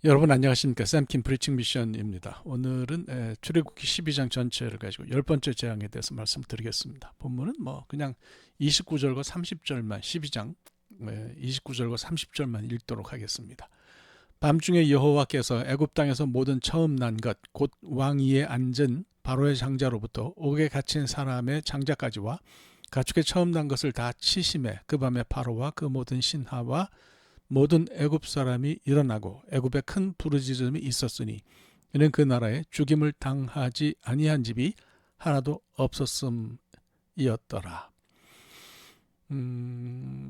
여러분 안녕하십니까. 샘킴 프리칭 미션입니다. 오늘은 출애굽기 12장 전체를 가지고 10번째 재앙에 대해서 말씀드리겠습니다. 본문은 뭐 그냥 29절과 30절만 12장 29절과 30절만 읽도록 하겠습니다. 밤중에 여호와께서 애굽 땅에서 모든 처음 난 것 곧 왕 위에 앉은 바로의 장자로부터 옥에 갇힌 사람의 장자까지와 가축의 처음 난 것을 다 치심해 그 밤에 바로와 그 모든 신하와 모든 애굽 사람이 일어나고 애굽에 큰 부르짖음이 있었으니 이는 그 나라에 죽임을 당하지 아니한 집이 하나도 없었음이었더라.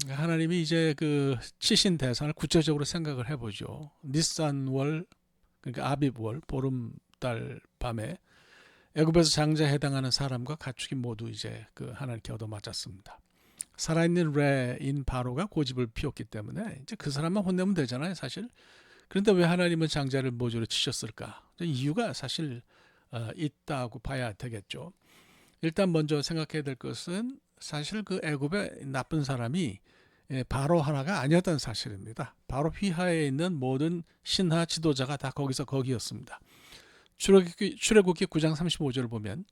하나님이 이제 그 치신 대상을 구체적으로 생각을 해보죠. 니산월, 그러니까 아빕월 보름달 밤에 애굽에서 장자에 해당하는 사람과 가축이 모두 이제 그 하나님께 얻어맞았습니다. 살아있는 레인 바로가 고집을 피웠기 때문에 이제 그 사람만 혼내면 되잖아요, 사실. 그런데 왜 하나님은 장자를 모조리 치셨을까? 이유가 사실 있다고 봐야 되겠죠. 일단 먼저 생각해야 될 것은 사실 그 애굽의 나쁜 사람이 바로 하나가 아니었던 사실입니다. 바로 휘하에 있는 모든 신하 지도자가 다 거기였습니다. 출애굽기 9장 35절을 보면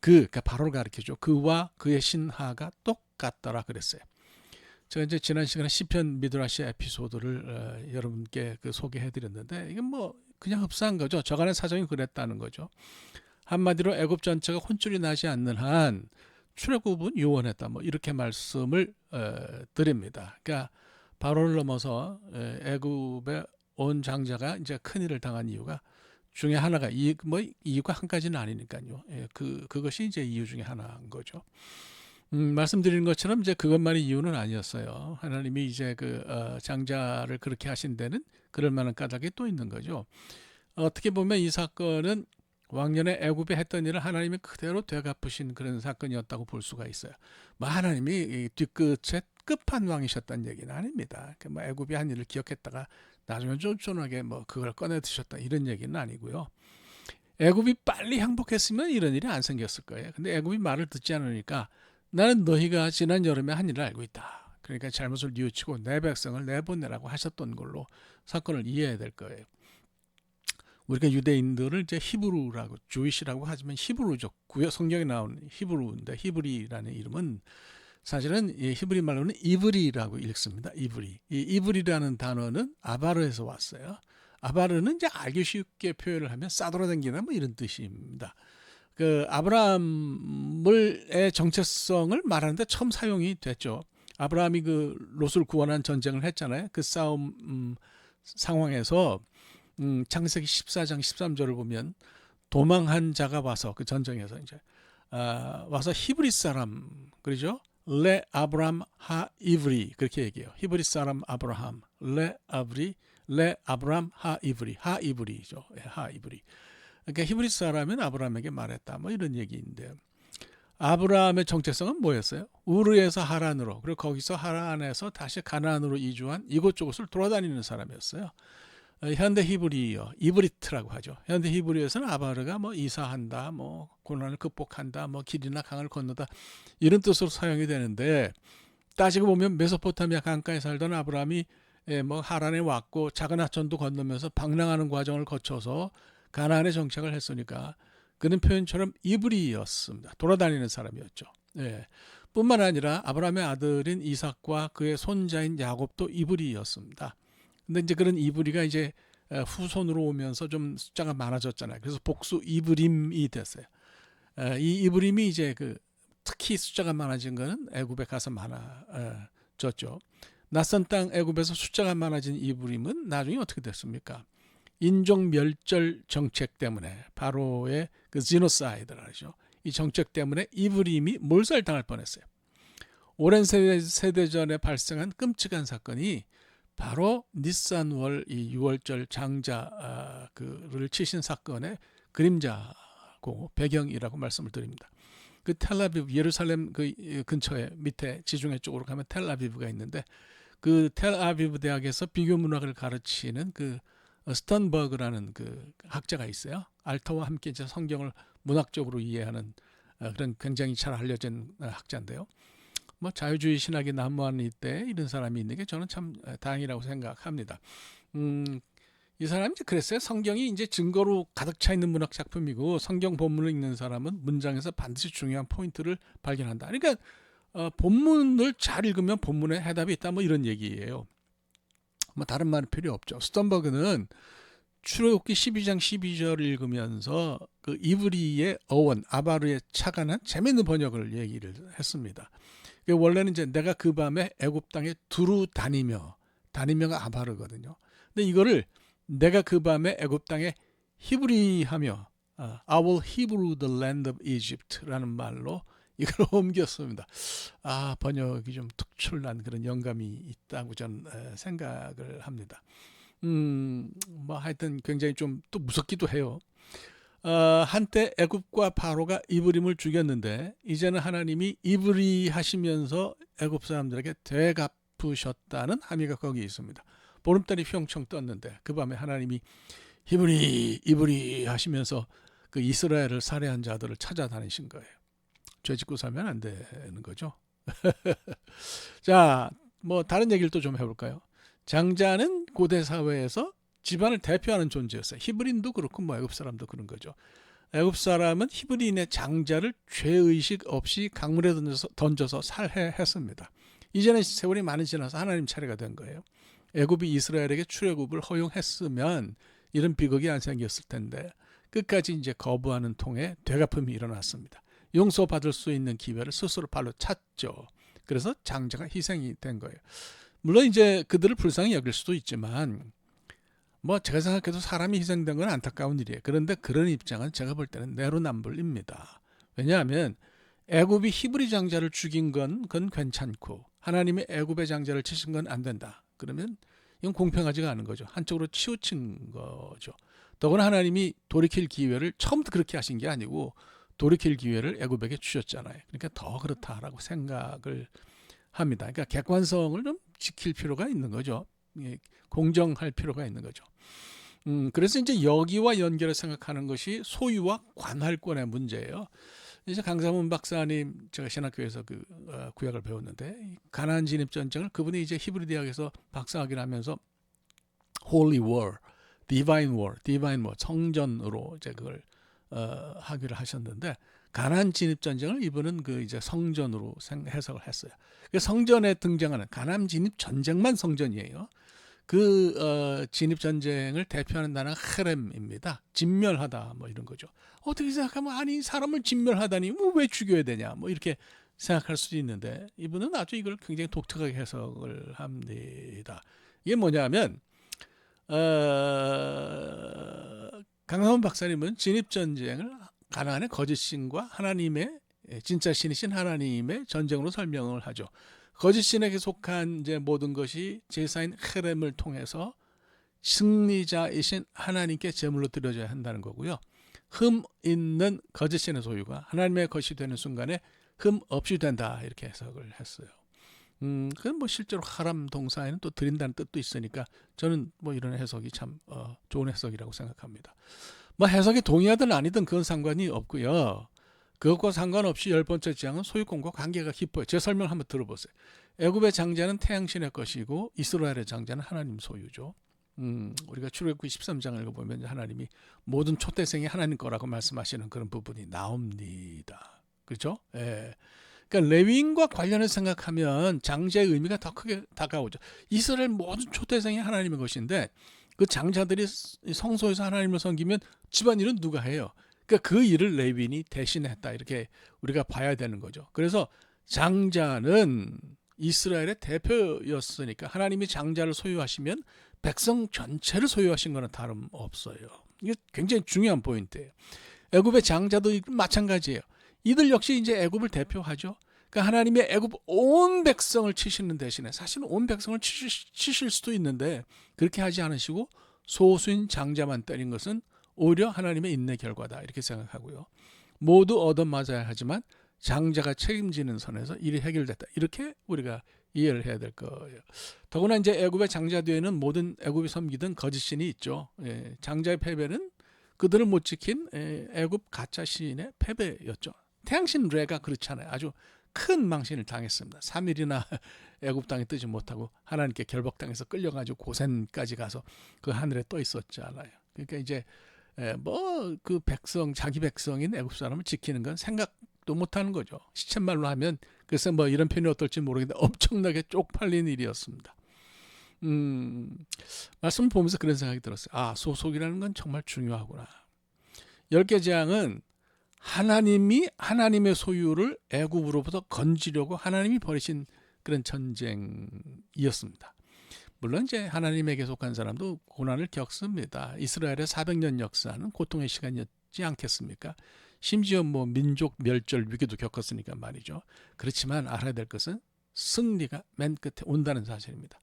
그러니까 바로를 가리켜줘. 그와 그의 신하가 똑같더라 그랬어요. 제가 이제 지난 시간에 시편 미드라시 에피소드를 여러분께 소개해드렸는데 이게 뭐 그냥 흡사한 거죠. 저간의 사정이 그랬다는 거죠. 한마디로 애굽 전체가 혼쭐이 나지 않는 한 출애굽은 유언했다. 뭐 이렇게 말씀을 드립니다. 그러니까 바로를 넘어서 애굽의 온 장자가 이제 큰 일을 당한 이유가 중에 하나가 이유가 한 가지는 아니니까요. 그것이 이제 이유 중에 하나인 거죠. 말씀드린 것처럼 이제 그것만이 이유는 아니었어요. 하나님이 이제 장자를 그렇게 하신 데는 그럴 만한 까닭이 또 있는 거죠. 어떻게 보면 이 사건은 왕년에 애굽에 했던 일을 하나님이 그대로 되갚으신 그런 사건이었다고 볼 수가 있어요. 뭐 하나님이 뒤끝에 끝판왕이셨다는 얘기는 아닙니다. 뭐 애굽이 한 일을 기억했다가 나중에 쫀쫀하게 뭐 그걸 꺼내 드셨다 이런 얘기는 아니고요. 애굽이 빨리 항복했으면 이런 일이 안 생겼을 거예요. 근데 애굽이 말을 듣지 않으니까 나는 너희가 지난 여름에 한 일을 알고 있다. 그러니까 잘못을 뉘우치고 내 백성을 내보내라고 하셨던 걸로 사건을 이해해야 될 거예요. 우리가 유대인들을 이제 히브루라고 주이시라고 하지만 히브루죠. 구약 성경에 나오는 히브루인데 히브리라는 이름은 사실은 히브리 말로는 이브리라고 읽습니다. 이브리. 이 이브리라는 단어는 아바르에서 왔어요. 아바르는 이제 알기 쉽게 표현을 하면 싸돌아다니는 뭐 이런 뜻입니다. 그 아브라함의 정체성을 말하는데 처음 사용이 됐죠. 아브라함이 그 롯을 구원한 전쟁을 했잖아요. 그 싸움 상황에서 창세기 14장 13절을 보면 도망한 자가 와서 그 전쟁에서 이제 와서 히브리 사람 그러죠. 레 아브람 하 이브리 그렇게 얘기해요. 히브리 사람 아브라함 레 아브람 하 이브리 하 이브리죠. 하 이브리. 그러니까 히브리 사람은 아브라함에게 말했다. 뭐 이런 얘기인데 아브라함의 정체성은 뭐였어요? 우르에서 하란으로 그리고 거기서 하란에서 다시 가나안으로 이주한 이곳저곳을 돌아다니는 사람이었어요. 현대 히브리어, 이브리트라고 하죠. 현대 히브리어에서는 아바르가 뭐 이사한다, 뭐 고난을 극복한다, 뭐 길이나 강을 건너다 이런 뜻으로 사용이 되는데 따지고 보면 메소포타미아 강가에 살던 아브라함이 뭐 하란에 왔고 작은 하천도 건너면서 방랑하는 과정을 거쳐서 가나안에 정착을 했으니까 그는 표현처럼 이브리였습니다. 돌아다니는 사람이었죠. 예. 뿐만 아니라 아브라함의 아들인 이삭과 그의 손자인 야곱도 이브리였습니다. 근데 이제 그런 이브리가 이제 후손으로 오면서 좀 숫자가 많아졌잖아요. 그래서 복수 이브림이 됐어요. 이 이브림이 이제 특히 숫자가 많아진 거는 애굽에 가서 많아졌죠. 낯선 땅 애굽에서 숫자가 많아진 이브림은 나중에 어떻게 됐습니까? 인종 멸절 정책 때문에 바로의 그 지노사이드라죠. 이 정책 때문에 이브림이 몰살당할 뻔했어요. 오랜 세대 전에 발생한 끔찍한 사건이 바로 니산월 이 6월절 장자 그를 치신 사건의 그림자고 배경이라고 말씀을 드립니다. 그 텔아비브 예루살렘 그 근처에 밑에 지중해 쪽으로 가면 텔아비브가 있는데 그 텔아비브 대학에서 비교 문학을 가르치는 그 스턴버그라는 그 학자가 있어요. 알터와 함께 이제 성경을 문학적으로 이해하는 그런 굉장히 잘 알려진 학자인데요. 뭐 자유주의 신학이 난무하는 이때 이런 사람이 있는 게 저는 참 다행이라고 생각합니다. 이 사람이 이제 그랬어요. 성경이 이제 증거로 가득 차 있는 문학 작품이고 성경 본문을 읽는 사람은 문장에서 반드시 중요한 포인트를 발견한다. 그러니까 본문을 잘 읽으면 본문에 해답이 있다. 뭐 이런 얘기예요. 뭐 다른 말은 필요 없죠. 스턴버그는 출애굽기 12장 12절을 읽으면서 그 이브리의 어원 아바르에 착안한 재미있는 번역을 얘기를 했습니다. 원래는 이제 내가 그 밤에 애굽 땅에 두루 다니며가 아바르거든요. 근데 이거를 내가 그 밤에 애굽 땅에 히브리하며 I will Hebrew the land of Egypt라는 말로 이걸 옮겼습니다. 번역이 좀 특출난 그런 영감이 있다고 저는 생각을 합니다. 뭐 하여튼 굉장히 좀 또 무섭기도 해요. 한때 애굽과 바로가 이브림을 죽였는데 이제는 하나님이 이브리 하시면서 애굽 사람들에게 되갚으셨다는 함의가 거기 있습니다. 보름달이 휘엄청 떴는데 그 밤에 하나님이 이브리 하시면서 그 이스라엘을 살해한 자들을 찾아다니신 거예요. 죄 짓고 살면 안 되는 거죠. 자, 뭐 다른 얘기를 또 좀 해볼까요? 장자는 고대 사회에서 집안을 대표하는 존재였어요. 히브리인도 그렇고 뭐 애굽 사람도 그런 거죠. 애굽 사람은 히브리인의 장자를 죄의식 없이 강물에 던져서 살해했습니다. 이제는 세월이 많이 지나서 하나님 차례가 된 거예요. 애굽이 이스라엘에게 출애굽을 허용했으면 이런 비극이 안 생겼을 텐데 끝까지 이제 거부하는 통에 되갚음이 일어났습니다. 용서받을 수 있는 기회를 스스로 발로 찼죠. 그래서 장자가 희생이 된 거예요. 물론 이제 그들을 불쌍히 여길 수도 있지만 뭐 제가 생각해도 사람이 희생된 건 안타까운 일이에요. 그런데 그런 입장은 제가 볼 때는 내로남불입니다. 왜냐하면 애굽이 히브리 장자를 죽인 그건 괜찮고 하나님이 애굽의 장자를 치신 건 안 된다. 그러면 이건 공평하지가 않은 거죠. 한쪽으로 치우친 거죠. 더구나 하나님이 돌이킬 기회를 처음부터 그렇게 하신 게 아니고 돌이킬 기회를 애굽에게 주셨잖아요. 그러니까 더 그렇다라고 생각을 합니다. 그러니까 객관성을 좀 지킬 필요가 있는 거죠. 공정할 필요가 있는 거죠. 그래서 이제 여기와 연결해 생각하는 것이 소유와 관할권의 문제예요. 이제 강사문 박사님 제가 신학교에서 그 구약을 배웠는데 가나안 진입 전쟁을 그분이 이제 히브리 대학에서 박사학위를 하면서 Holy War, Divine War 성전으로 이제 그걸 학위를 하셨는데 가나안 진입 전쟁을 이분은 그 이제 성전으로 해석을 했어요. 그 성전에 등장하는 가나안 진입 전쟁만 성전이에요. 그 진입 전쟁을 대표하는 단어가 헤렘입니다. 진멸하다 뭐 이런 거죠. 어떻게 생각하면 아니 사람을 진멸하다니 뭐 왜 죽여야 되냐 뭐 이렇게 생각할 수도 있는데 이분은 아주 이걸 굉장히 독특하게 해석을 합니다. 이게 뭐냐면 강사문 박사님은 진입 전쟁을 가나안의 거짓 신과 하나님의 진짜 신이신 하나님의 전쟁으로 설명을 하죠. 거짓 신에게 속한 이제 모든 것이 제사인 헤렘을 통해서 승리자이신 하나님께 제물로 드려져야 한다는 거고요. 흠 있는 거짓 신의 소유가 하나님의 것이 되는 순간에 흠 없이 된다 이렇게 해석을 했어요. 그건 뭐 실제로 하람 동사에는 또 드린다는 뜻도 있으니까 저는 뭐 이런 해석이 참 좋은 해석이라고 생각합니다. 뭐 해석이 동의하든 아니든 그건 상관이 없고요. 그것과 상관없이 열 번째 지향은 소유권과 관계가 깊어요. 제 설명 한번 들어보세요. 애굽의 장자는 태양신의 것이고 이스라엘의 장자는 하나님 소유죠. 우리가 출애굽기 13장을 읽어보면 하나님이 모든 초대생이 하나님 거라고 말씀하시는 그런 부분이 나옵니다. 그렇죠? 예. 그러니까 레위인과 관련해서 생각하면 장자의 의미가 더 크게 다가오죠. 이스라엘 모든 초대생이 하나님의 것인데 그 장자들이 성소에서 하나님을 섬기면 집안일은 누가 해요? 그러니까 그 일을 레위인이 대신했다 이렇게 우리가 봐야 되는 거죠. 그래서 장자는 이스라엘의 대표였으니까 하나님이 장자를 소유하시면 백성 전체를 소유하신 거는 다름없어요. 이게 굉장히 중요한 포인트예요. 애굽의 장자도 마찬가지예요. 이들 역시 이제 애굽을 대표하죠. 그러니까 하나님의 애굽 온 백성을 치시는 대신에 사실은 온 백성을 치실 수도 있는데 그렇게 하지 않으시고 소수인 장자만 때린 것은 오히려 하나님의 인내 결과다 이렇게 생각하고요. 모두 얻어맞아야 하지만 장자가 책임지는 선에서 일이 해결됐다. 이렇게 우리가 이해를 해야 될 거예요. 더구나 이제 애굽의 장자 뒤에는 모든 애굽이 섬기던 거짓신이 있죠. 장자의 패배는 그들을 못 지킨 애굽 가짜 신의 패배였죠. 태양신 레가 그렇잖아요. 아주 큰 망신을 당했습니다. 3일이나 애굽 땅에 뜨지 못하고 하나님께 결박당해서 끌려가지고 고센까지 가서 그 하늘에 떠 있었잖아요. 그러니까 이제 뭐 그 백성, 자기 백성인 애굽 사람을 지키는 건 생각도 못하는 거죠. 시쳇말로 하면 글쎄 뭐 이런 표현이 어떨지 모르겠는데 엄청나게 쪽팔린 일이었습니다. 말씀 보면서 그런 생각이 들었어요. 아, 소속이라는 건 정말 중요하구나. 10개 재앙은 하나님이 하나님의 소유를 애굽으로부터 건지려고 하나님이 벌이신 그런 전쟁이었습니다. 물론 이제 하나님에게 속한 사람도 고난을 겪습니다. 이스라엘의 400년 역사는 고통의 시간이었지 않겠습니까? 심지어 뭐 민족 멸절 위기도 겪었으니까 말이죠. 그렇지만 알아야 될 것은 승리가 맨 끝에 온다는 사실입니다.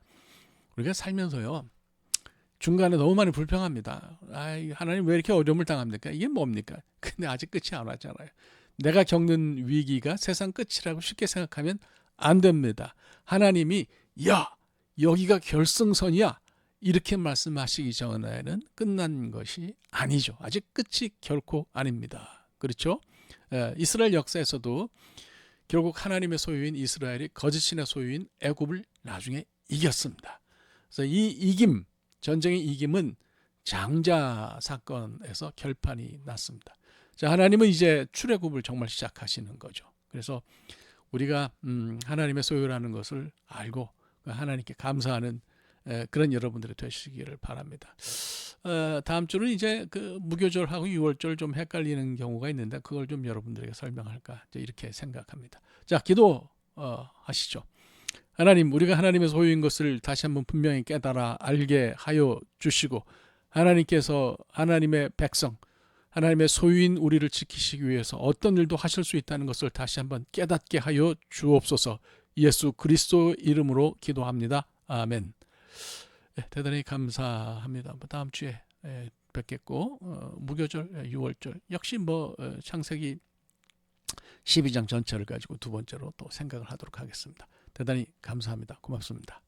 우리가 살면서요, 중간에 너무 많이 불평합니다. 하나님 왜 이렇게 어려움을 당합니까? 이게 뭡니까? 근데 아직 끝이 안 왔잖아요. 내가 겪는 위기가 세상 끝이라고 쉽게 생각하면 안 됩니다. 하나님이 야, 여기가 결승선이야, 이렇게 말씀하시기 전에는 끝난 것이 아니죠. 아직 끝이 결코 아닙니다. 그렇죠? 이스라엘 역사에서도 결국 하나님의 소유인 이스라엘이 거짓신의 소유인 애굽을 나중에 이겼습니다. 그래서 이 이김, 전쟁의 이김은 장자 사건에서 결판이 났습니다. 자, 하나님은 이제 출애굽을 정말 시작하시는 거죠. 그래서 우리가 하나님의 소유라는 것을 알고 하나님께 감사하는 그런 여러분들이 되시기를 바랍니다. 다음 주는 이제 그 무교절하고 유월절 좀 헷갈리는 경우가 있는데 그걸 좀 여러분들에게 설명할까 이렇게 생각합니다. 자, 기도 하시죠. 하나님, 우리가 하나님의 소유인 것을 다시 한번 분명히 깨달아 알게 하여 주시고, 하나님께서 하나님의 백성, 하나님의 소유인 우리를 지키시기 위해서 어떤 일도 하실 수 있다는 것을 다시 한번 깨닫게 하여 주옵소서. 예수 그리스도 이름으로 기도합니다. 아멘. 대단히 감사합니다. 다음 주에 뵙겠고, 무교절, 유월절 역시 뭐 창세기 12장 전체를 가지고 두 번째로 또 생각을 하도록 하겠습니다. 대단히 감사합니다. 고맙습니다.